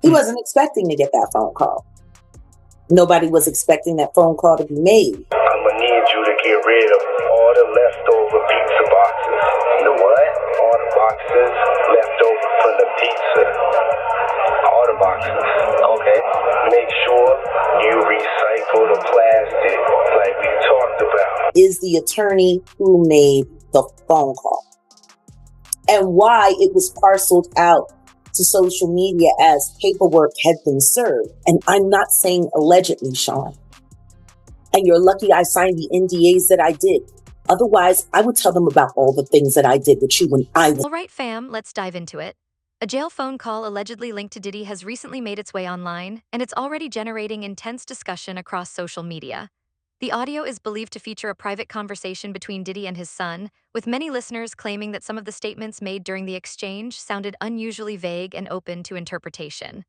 He wasn't expecting to get that phone call. Nobody was expecting that phone call to be made. I'm gonna need you to get rid of all the leftover pizza boxes. The what? All the boxes left over from the pizza. All the boxes. Okay. Make sure you recycle the plastic like we talked about. Is the attorney who made the phone call, and why it was parceled out to social media as paperwork had been served. And I'm not saying allegedly, Sean. And you're lucky I signed the NDAs that I did. Otherwise, I would tell them about all the things that I did with you when I was. All right, fam, let's dive into it. A jail phone call allegedly linked to Diddy has recently made its way online, and it's already generating intense discussion across social media. The audio is believed to feature a private conversation between Diddy and his son, with many listeners claiming that some of the statements made during the exchange sounded unusually vague and open to interpretation.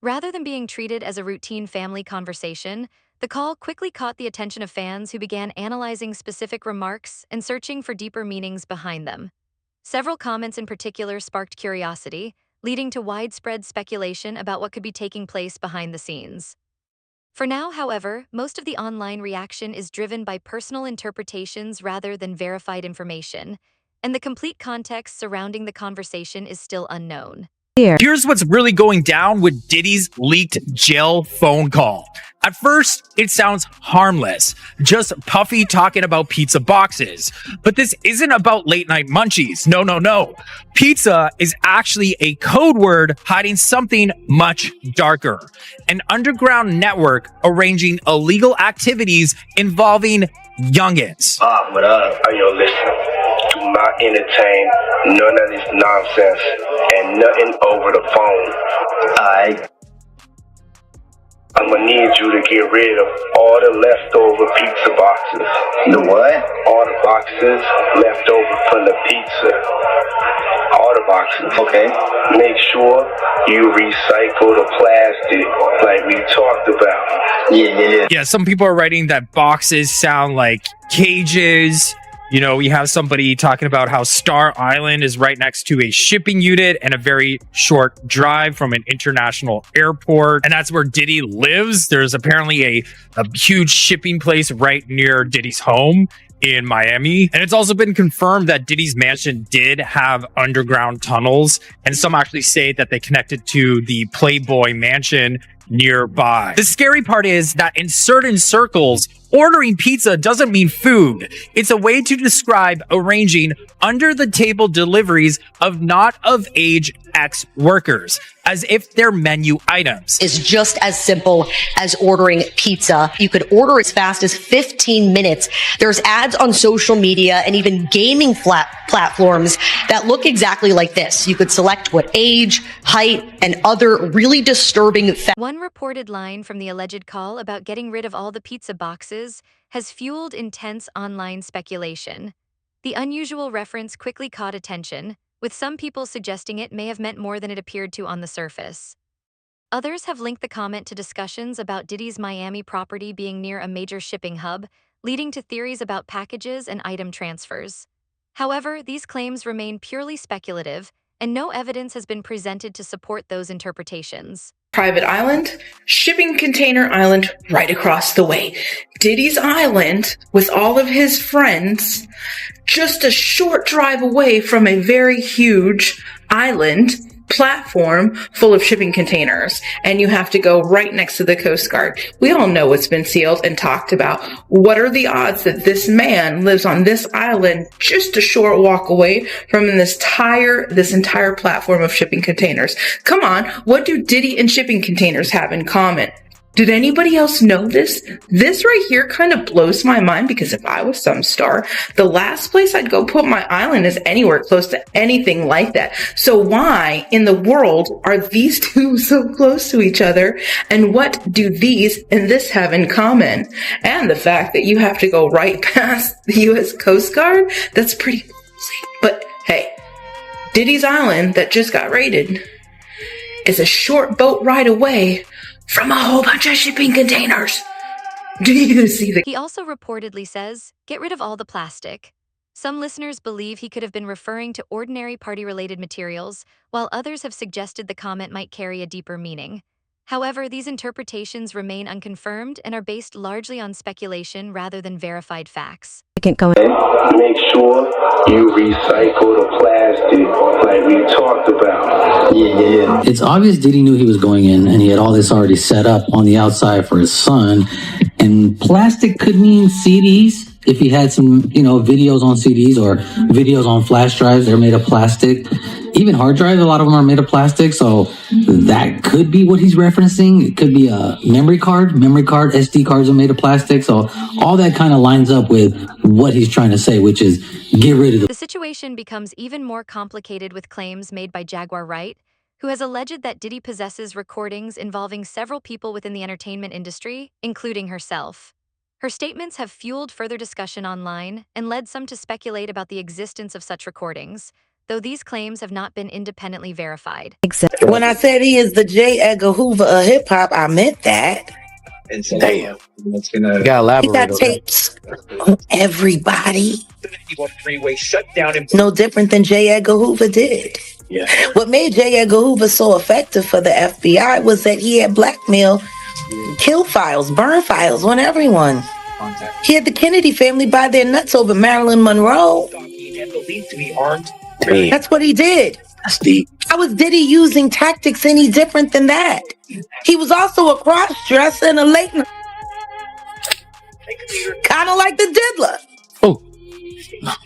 Rather than being treated as a routine family conversation, the call quickly caught the attention of fans who began analyzing specific remarks and searching for deeper meanings behind them. Several comments in particular sparked curiosity, leading to widespread speculation about what could be taking place behind the scenes. For now, however, most of the online reaction is driven by personal interpretations rather than verified information, and the complete context surrounding the conversation is still unknown. Here's what's really going down with Diddy's leaked jail phone call. At first, it sounds harmless, just Puffy talking about pizza boxes. But this isn't about late night munchies. No. Pizza is actually a code word hiding something much darker. An underground network arranging illegal activities involving youngins. What up? Yo, listen. Do not entertain none of this nonsense and nothing over the phone. I'm gonna need you to get rid of all the leftover pizza boxes. The what? All the boxes left over from the pizza. All the boxes. Okay. Make sure you recycle the plastic like we talked about. Yeah, some people are writing that boxes sound like cages. You know, we have somebody talking about how Star Island is right next to a shipping unit and a very short drive from an international airport. And that's where Diddy lives. There's apparently a huge shipping place right near Diddy's home in Miami. And it's also been confirmed that Diddy's mansion did have underground tunnels. And some actually say that they connected to the Playboy mansion nearby. The scary part is that in certain circles, ordering pizza doesn't mean food. It's a way to describe arranging under-the-table deliveries of not-of-age ex-workers, as if they're menu items. Is just as simple as ordering pizza. You could order as fast as 15 minutes. There's ads on social media and even gaming platforms that look exactly like this. You could select what age, height, and other really disturbing One reported line from the alleged call about getting rid of all the pizza boxes has fueled intense online speculation. The unusual reference quickly caught attention, with some people suggesting it may have meant more than it appeared to on the surface. Others have linked the comment to discussions about Diddy's Miami property being near a major shipping hub, leading to theories about packages and item transfers. However, these claims remain purely speculative, and no evidence has been presented to support those interpretations. Private island, shipping container island right across the way. Diddy's island with all of his friends, just a short drive away from a very huge island platform full of shipping containers, and you have to go right next to the Coast Guard. We all know what's been sealed and talked about. What are the odds that this man lives on this island just a short walk away from this entire platform of shipping containers? Come on, what do Diddy and shipping containers have in common? Did anybody else know this? This right here kind of blows my mind, because if I was some star, the last place I'd go put my island is anywhere close to anything like that. So why in the world are these two so close to each other? And what do these and this have in common? And the fact that you have to go right past the U.S. Coast Guard? That's pretty crazy. But hey, Diddy's island that just got raided is a short boat ride away from a whole bunch of shipping containers. Do you see the... He also reportedly says, get rid of all the plastic. Some listeners believe he could have been referring to ordinary party-related materials, while others have suggested the comment might carry a deeper meaning. However, these interpretations remain unconfirmed and are based largely on speculation rather than verified facts. Make sure you recycle the plastic like we talked about. Yeah. It's obvious Diddy knew he was going in and he had all this already set up on the outside for his son. And plastic could mean CDs. If he had some, videos on CDs or videos on flash drives, they're made of plastic. Even hard drives, a lot of them are made of plastic. So that could be what he's referencing. It could be a memory card. SD cards are made of plastic. So all that kind of lines up with what he's trying to say, which is get rid of The situation becomes even more complicated with claims made by Jaguar Wright, who has alleged that Diddy possesses recordings involving several people within the entertainment industry, including herself. Her statements have fueled further discussion online and led some to speculate about the existence of such recordings, though these claims have not been independently verified. When I said he is the J. Edgar Hoover of hip-hop, I meant that. Damn. He got tapes on everybody. No different than J. Edgar Hoover did. Yeah. What made J. Edgar Hoover so effective for the FBI was that he had blackmail, kill files, burn files on everyone. He had the Kennedy family buy their nuts over Marilyn Monroe. That's what he did. That's deep. How was Diddy using tactics any different than that? He was also a cross-dresser and a late night. Kind of like the Diddler. Oh.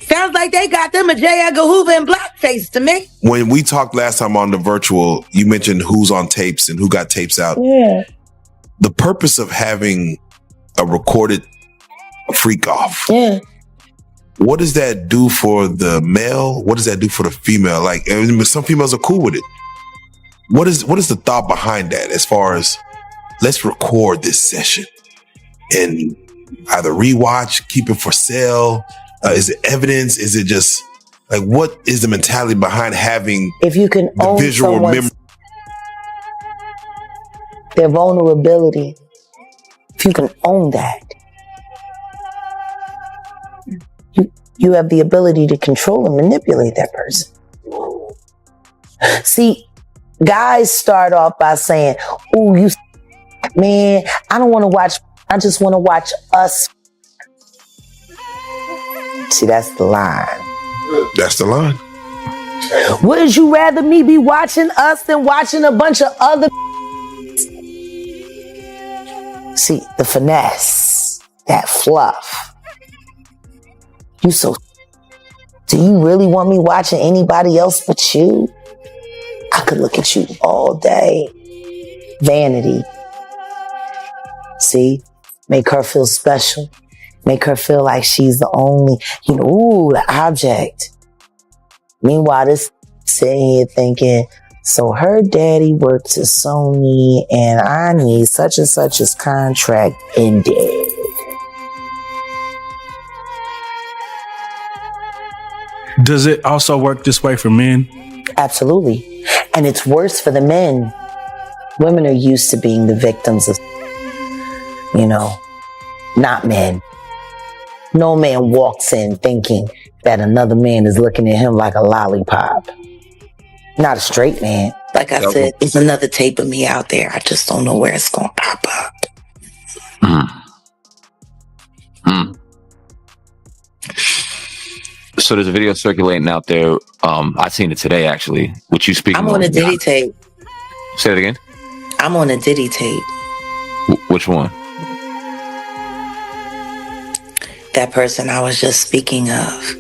Sounds like they got them a J. Edgar Hoover in blackface to me. When we talked last time on the virtual, you mentioned who's on tapes and who got tapes out. Yeah. The purpose of having a recorded freak off. Yeah. What does that do for the male? What does that do for the female? Like, some females are cool with it. What is the thought behind that as far as let's record this session and either rewatch, keep it for sale? Is it evidence? Is it just like, what is the mentality behind having if you can the own visual memory? Their vulnerability, if you can own that, you have the ability to control and manipulate that person. See, guys start off by saying, "Oh, man, I don't want to watch. I just want to watch us." See, that's the line. That's the line. Would you rather me be watching us than watching a bunch of other? See, the finesse, that fluff. Do you really want me watching anybody else but you? I could look at you all day. Vanity. See, make her feel special. Make her feel like she's the only, the object. Meanwhile, this sitting here thinking, so her daddy works at Sony and I need such and such as contract ended. Does it also work this way for men? Absolutely. And it's worse for the men. Women are used to being the victims of, not men. No man walks in thinking that another man is looking at him like a lollipop. Not a straight man. Like I said, there's another tape of me out there. I just don't know where it's going to pop up. So there's a video circulating out there. I seen it today, actually. What you speaking? I'm on a Diddy tape. Say it again. I'm on a Diddy tape. Which one? That person I was just speaking of.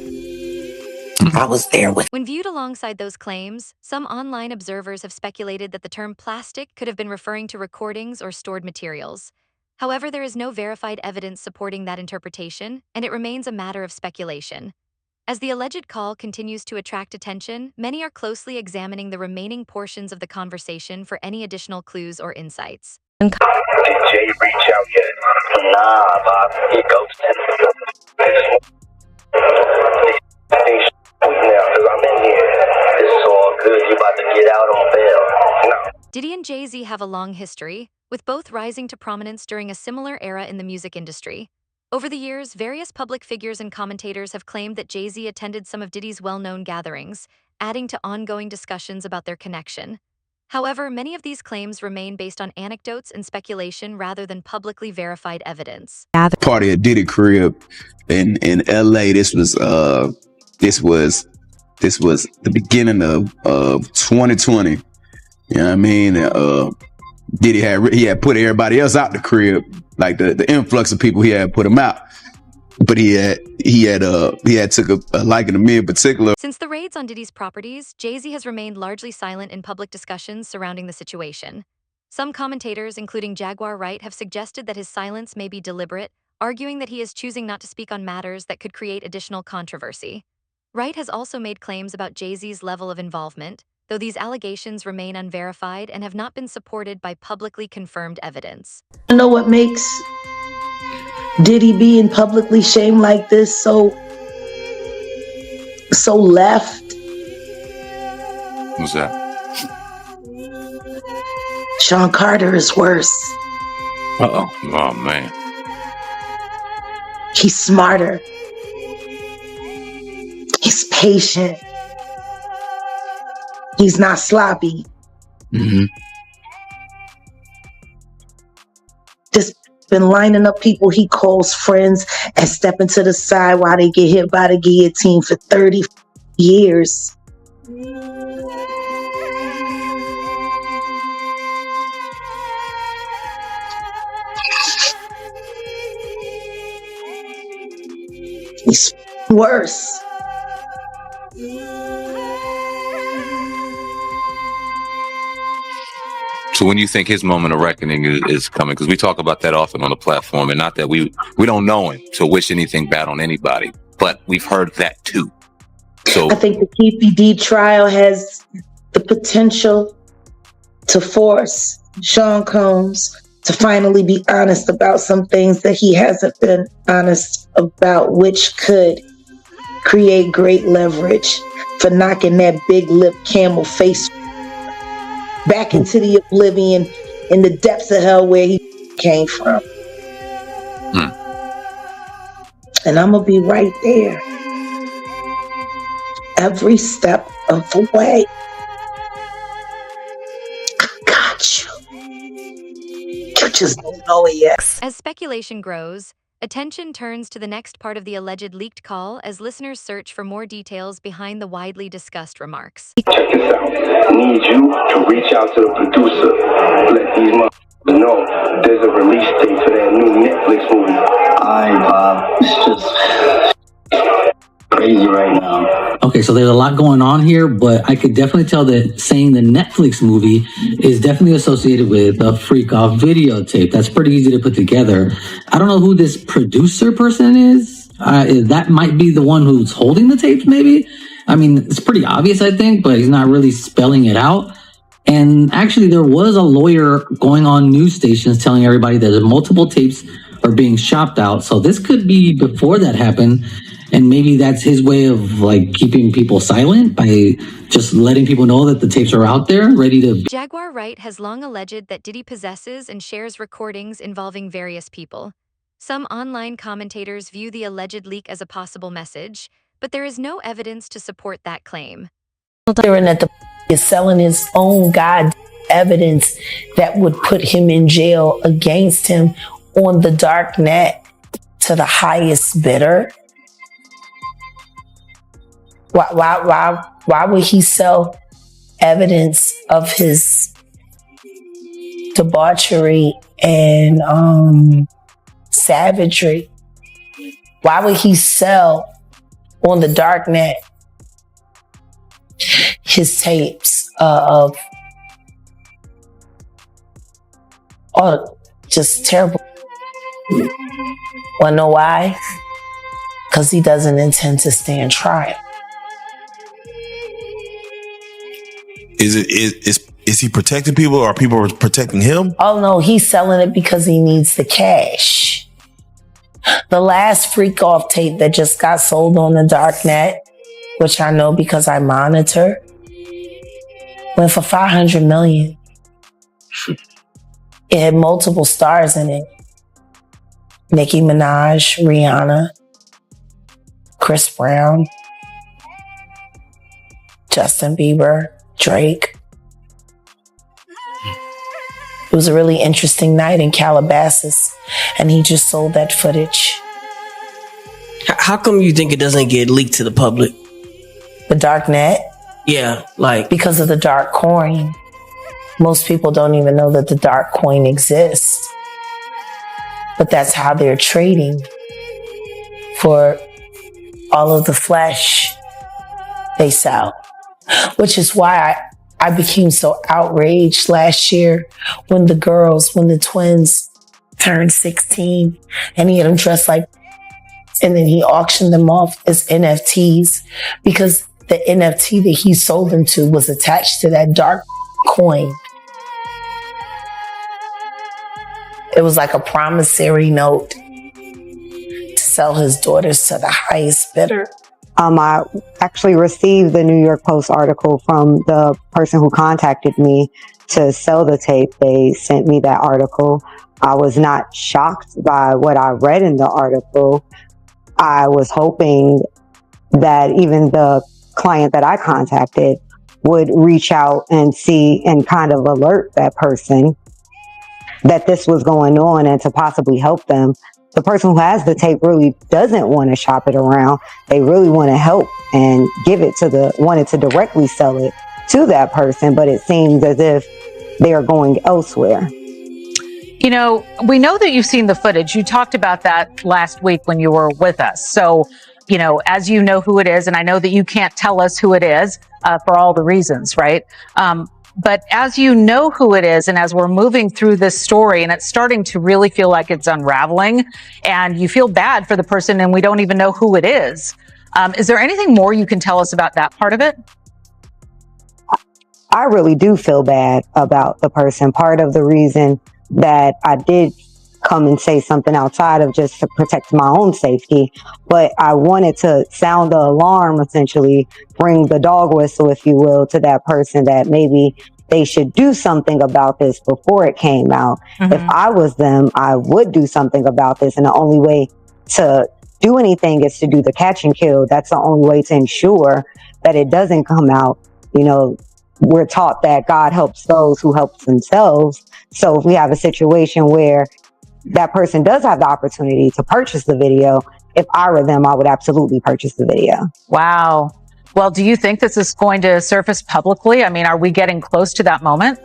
I was there with. When viewed alongside those claims, some online observers have speculated that the term plastic could have been referring to recordings or stored materials. However, there is no verified evidence supporting that interpretation, and it remains a matter of speculation. As the alleged call continues to attract attention, many are closely examining the remaining portions of the conversation for any additional clues or insights. Did Jay reach out yet? Nah, Bob. He ghosted. I think now, because I'm in here. This is all good. You about to get out on bail. No. Diddy and Jay-Z have a long history, with both rising to prominence during a similar era in the music industry. Over the years, various public figures and commentators have claimed that Jay-Z attended some of Diddy's well-known gatherings, adding to ongoing discussions about their connection. However, many of these claims remain based on anecdotes and speculation rather than publicly verified evidence. Party at Diddy crib in LA. This was the beginning of 2020. You know what I mean? Diddy had put everybody else out the crib, like the influx of people he had put him out. But he had took a liking to me in particular. Since the raids on Diddy's properties, Jay-Z has remained largely silent in public discussions surrounding the situation. Some commentators, including Jaguar Wright, have suggested that his silence may be deliberate, arguing that he is choosing not to speak on matters that could create additional controversy. Wright has also made claims about Jay-Z's level of involvement, though these allegations remain unverified and have not been supported by publicly confirmed evidence. You know what makes Diddy being publicly shamed like this so left? What's that? Sean Carter is worse. Uh-oh. Oh, man. He's smarter. He's patient. He's not sloppy. Mm-hmm. Just been lining up people he calls friends and stepping to the side while they get hit by the guillotine for 30 years. He's worse. So when you think his moment of reckoning is coming, because we talk about that often on the platform, and not that we don't know him to wish anything bad on anybody, but we've heard that too. So I think the PPD trial has the potential to force Sean Combs to finally be honest about some things that he hasn't been honest about, which could create great leverage for knocking that big lip camel face back into the oblivion in the depths of hell where he came from. And I'm gonna be right there every step of the way. I got you. You just don't know it yet. As speculation grows, attention turns to the next part of the alleged leaked call as listeners search for more details behind the widely discussed remarks. Check this out. I need you to reach out to the producer. Let these motherfuckers know there's a release date for that new Netflix movie. Alright, Bob. It's just crazy right now. Okay, so there's a lot going on here, but I could definitely tell that saying the Netflix movie is definitely associated with a freak off videotape. That's pretty easy to put together. I don't know who this producer person is. That might be the one who's holding the tapes, maybe. I mean, it's pretty obvious, I think, but he's not really spelling it out. And actually, there was a lawyer going on news stations telling everybody that multiple tapes are being shopped out. So this could be before that happened. And maybe that's his way of like keeping people silent by just letting people know that the tapes are out there ready to. Jaguar Wright has long alleged that Diddy possesses and shares recordings involving various people. Some online commentators view the alleged leak as a possible message, but there is no evidence to support that claim. Hearing that the is selling his own god evidence that would put him in jail against him on the dark net to the highest bidder. Why would he sell evidence of his debauchery and savagery? Why would he sell on the dark net his tapes of just terrible? Wanna know why? Because he doesn't intend to stand trial. Is he protecting people, or are people protecting him? Oh no, he's selling it because he needs the cash. The last freak off tape that just got sold on the dark net, which I know because I monitor, went for $500 million. It had multiple stars in it. Nicki Minaj, Rihanna, Chris Brown, Justin Bieber, Drake. It was a really interesting night in Calabasas, and he just sold that footage. How come you think it doesn't get leaked to the public? The dark net? Yeah, like... Because of the dark coin. Most people don't even know that the dark coin exists. But that's how they're trading for all of the flesh they sell. Which is why I became so outraged last year when the twins turned 16 and he had them dressed like, and then he auctioned them off as NFTs because the NFT that he sold them to was attached to that dark coin. It was like a promissory note to sell his daughters to the highest bidder. I actually received the New York Post article from the person who contacted me to sell the tape. They sent me that article. I was not shocked by what I read in the article. I was hoping that even the client that I contacted would reach out and see and kind of alert that person that this was going on and to possibly help them. The person who has the tape really doesn't want to shop it around. They really want to help and wanted to directly sell it to that person, but it seems as if they are going elsewhere. You know, we know that you've seen the footage. You talked about that last week when you were with us. So, you know, as you know who it is, and I know that you can't tell us who it is for all the reasons, right? But as you know who it is, and as we're moving through this story, and it's starting to really feel like it's unraveling, and you feel bad for the person, and we don't even know who it is there anything more you can tell us about that part of it? I really do feel bad about the person. Part of the reason that I did come and say something outside of just to protect my own safety, but I wanted to sound the alarm, essentially bring the dog whistle, if you will, to that person that maybe they should do something about this before it came out. Mm-hmm. If I was them, I would do something about this. And the only way to do anything is to do the catch and kill. That's the only way to ensure that it doesn't come out. You know, we're taught that God helps those who help themselves. So if we have a situation where that person does have the opportunity to purchase the video, if I were them, I would absolutely purchase the video. Wow. Well, do you think this is going to surface publicly? I mean, are we getting close to that moment?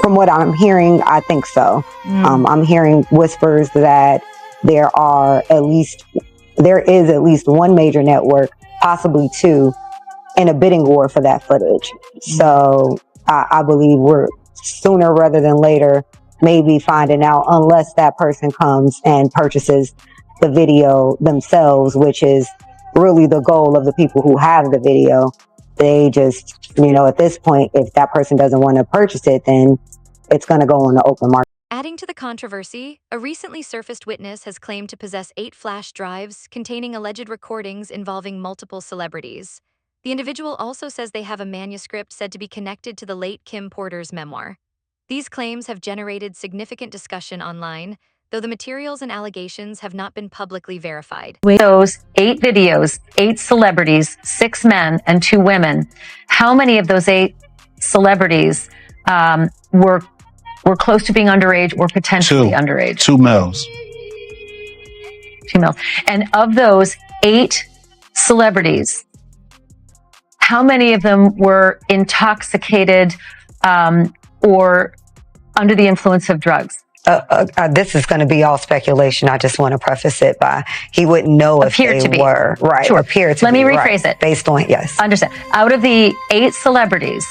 From what I'm hearing, I think so. I'm hearing whispers that there is at least one major network, possibly two, in a bidding war for that footage. So I believe we're sooner rather than later maybe finding out, unless that person comes and purchases the video themselves, which is really the goal of the people who have the video. They just, you know, at this point, if that person doesn't want to purchase it, then it's going to go on the open market. Adding to the controversy, a recently surfaced witness has claimed to possess 8 flash drives containing alleged recordings involving multiple celebrities. The individual also says they have a manuscript said to be connected to the late Kim Porter's memoir. These claims have generated significant discussion online, though the materials and allegations have not been publicly verified. Those 8 videos, 8 celebrities, 6 men and 2 women. How many of those 8 celebrities were close to being underage or potentially underage? 2 males. 2 males. And of those 8 celebrities, how many of them were intoxicated or under the influence of drugs? This is going to be all speculation. I just want to preface it by he wouldn't know if they were. Right. Sure. Appear to Let be. me rephrase it. Based on, yes. Understand. Out of the 8 celebrities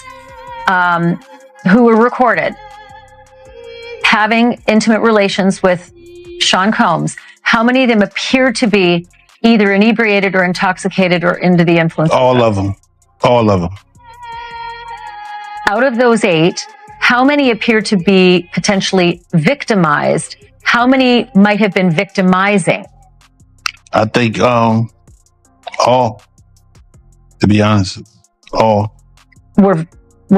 who were recorded having intimate relations with Sean Combs, how many of them appear to be either inebriated or intoxicated or under the influence? All of them. All of them. Out of those 8, how many appear to be potentially victimized? How many might have been victimizing? I think all, to be honest, all. Were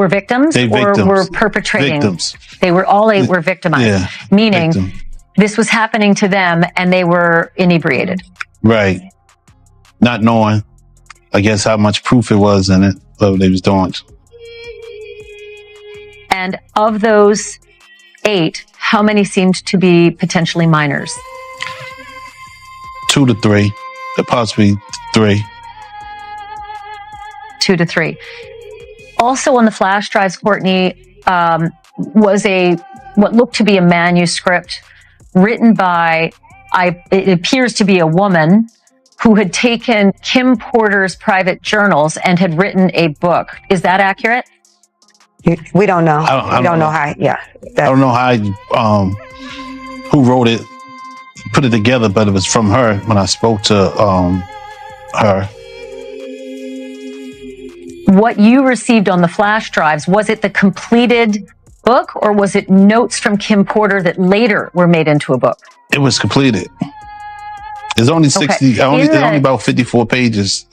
victims or victims. were perpetrating? Victims. They were all 8 were victimized. Yeah, meaning victim. this was happening to them and they were inebriated. Right. Not knowing, I guess, how much proof it was in it, what they was doing. And of those 8, how many seemed to be potentially minors? 2 to 3, possibly 3. 2 to 3. Also on the flash drives, Courtney, was what looked to be a manuscript written by, it appears to be a woman who had taken Kim Porter's private journals and had written a book. Is that accurate? We don't know. I don't know how. Yeah. I don't know how, who wrote it, put it together, but it was from her when I spoke to her. What you received on the flash drives, was it the completed book or was it notes from Kim Porter that later were made into a book? It was completed. It's only 60, Okay. only about 54 pages.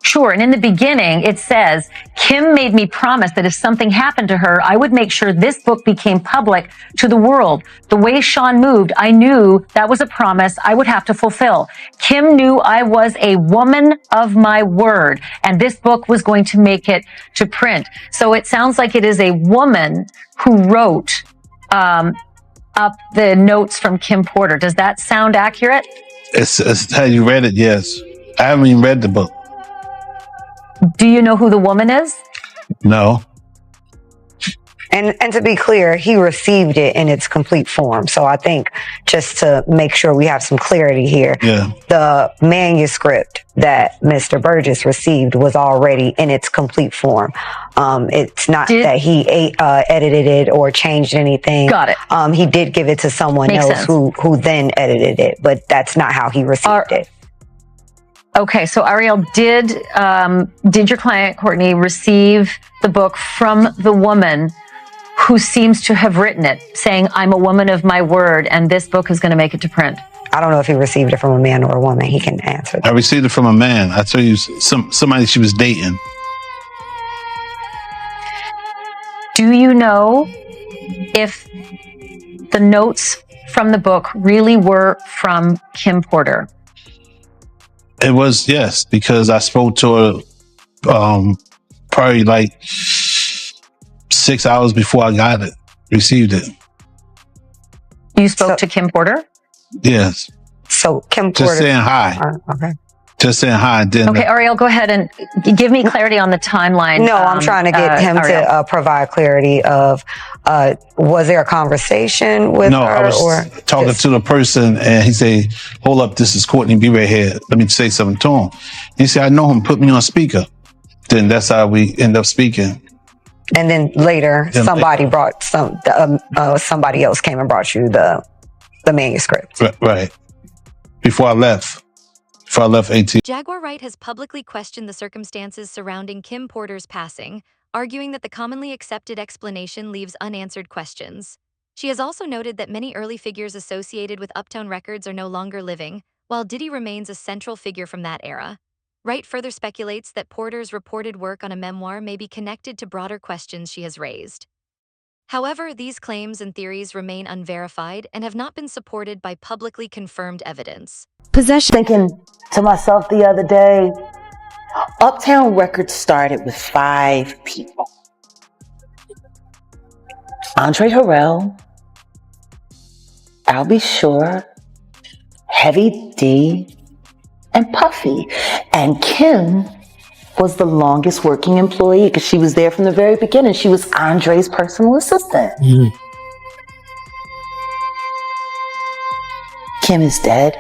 Sure. And in the beginning, it says, Kim made me promise that if something happened to her, I would make sure this book became public to the world. The way Sean moved, I knew that was a promise I would have to fulfill. Kim knew I was a woman of my word, and this book was going to make it to print. So it sounds like it is a woman who wrote up the notes from Kim Porter. Does that sound accurate? It's how you read it, yes. I haven't even read the book. Do you know who the woman is? No. And to be clear, he received it in its complete form. So I think just to make sure we have some clarity here, the manuscript that Mr. Burgess received was already in its complete form. It's not that he edited it or changed anything. Got it. He did give it to someone Makes else sense. who then edited it, but that's not how he received it. Okay, so Ariel, did your client Courtney receive the book from the woman who seems to have written it, saying, "I'm a woman of my word, and this book is going to make it to print"? I don't know if he received it from a man or a woman. He can answer that. I received it from a man. I tell you, somebody she was dating. Do you know if the notes from the book really were from Kim Porter? It was, yes, because I spoke to her probably like 6 hours before I got it, received it. You spoke to Kim Porter? Yes. So Kim Porter. Just saying hi. Okay. Just saying hi. Okay, Ariel, go ahead and give me clarity on the timeline. No, I'm trying to get him to provide clarity of, was there a conversation with No, her? I was or talking to the person and he said, "Hold up, this is Courtney, be right here. Let me say something to him." He said, "I know him, put me on speaker." Then that's how we end up speaking. And then later, Then somebody brought somebody else came and brought you the manuscript. Right. Before I left AT. Jaguar Wright has publicly questioned the circumstances surrounding Kim Porter's passing, arguing that the commonly accepted explanation leaves unanswered questions. She has also noted that many early figures associated with Uptown Records are no longer living, while Diddy remains a central figure from that era. Wright further speculates that Porter's reported work on a memoir may be connected to broader questions she has raised. However, these claims and theories remain unverified and have not been supported by publicly confirmed evidence. Thinking to myself the other day, Uptown Records started with 5 people. Andre Harrell, I'll Be Sure, Heavy D, and Puffy. And Kim was the longest working employee because she was there from the very beginning. She was Andre's personal assistant. Kim is dead.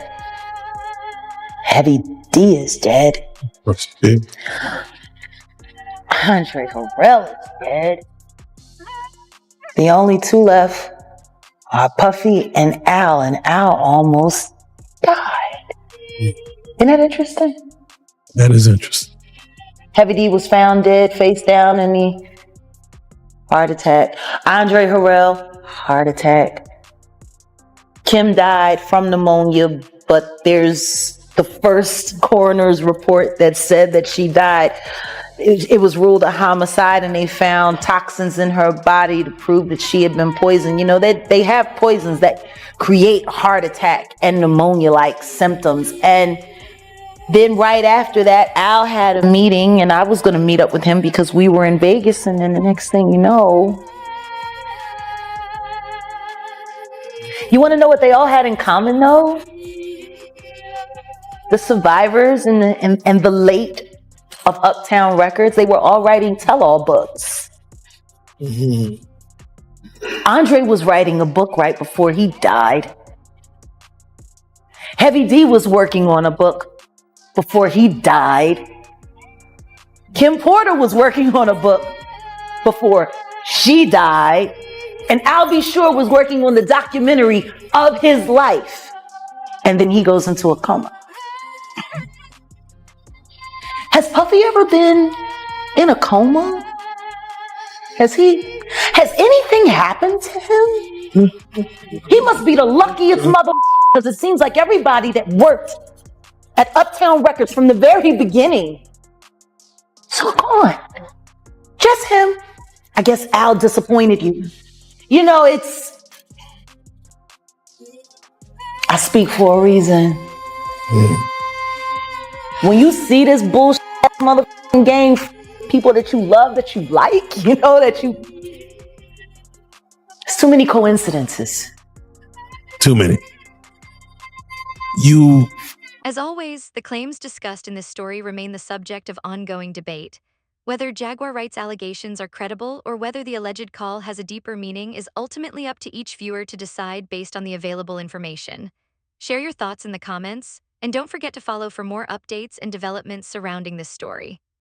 Heavy D is dead. Andre Harrell is dead. The only 2 left are Puffy and Al almost died. Isn't that interesting? That is interesting. Heavy D was found dead, face down in the heart attack. Andre Harrell, heart attack. Kim died from pneumonia, but there's the first coroner's report that said that she died. it was ruled a homicide, and they found toxins in her body to prove that she had been poisoned. You know, they have poisons that create heart attack and pneumonia-like symptoms. And then right after that, Al had a meeting, and I was going to meet up with him because we were in Vegas. And then the next thing you know, you want to know what they all had in common, though? The survivors and the late of Uptown Records, they were all writing tell-all books. Mm-hmm. Andre was writing a book right before he died. Heavy D was working on a book before he died. Kim Porter was working on a book before she died. And Al B. Sure was working on the documentary of his life. And then he goes into a coma. Has Puffy ever been in a coma? Has anything happened to him? He must be the luckiest mother, because it seems like everybody that worked at Uptown Records from the very beginning is gone. Just him. I guess Al disappointed you. You know, I speak for a reason. When you see this bullshit motherfucking game, people that you love, that you like, you know, it's too many coincidences. Too many. As always, the claims discussed in this story remain the subject of ongoing debate. Whether Jaguar Wright's allegations are credible or whether the alleged call has a deeper meaning is ultimately up to each viewer to decide based on the available information. Share your thoughts in the comments, and don't forget to follow for more updates and developments surrounding this story.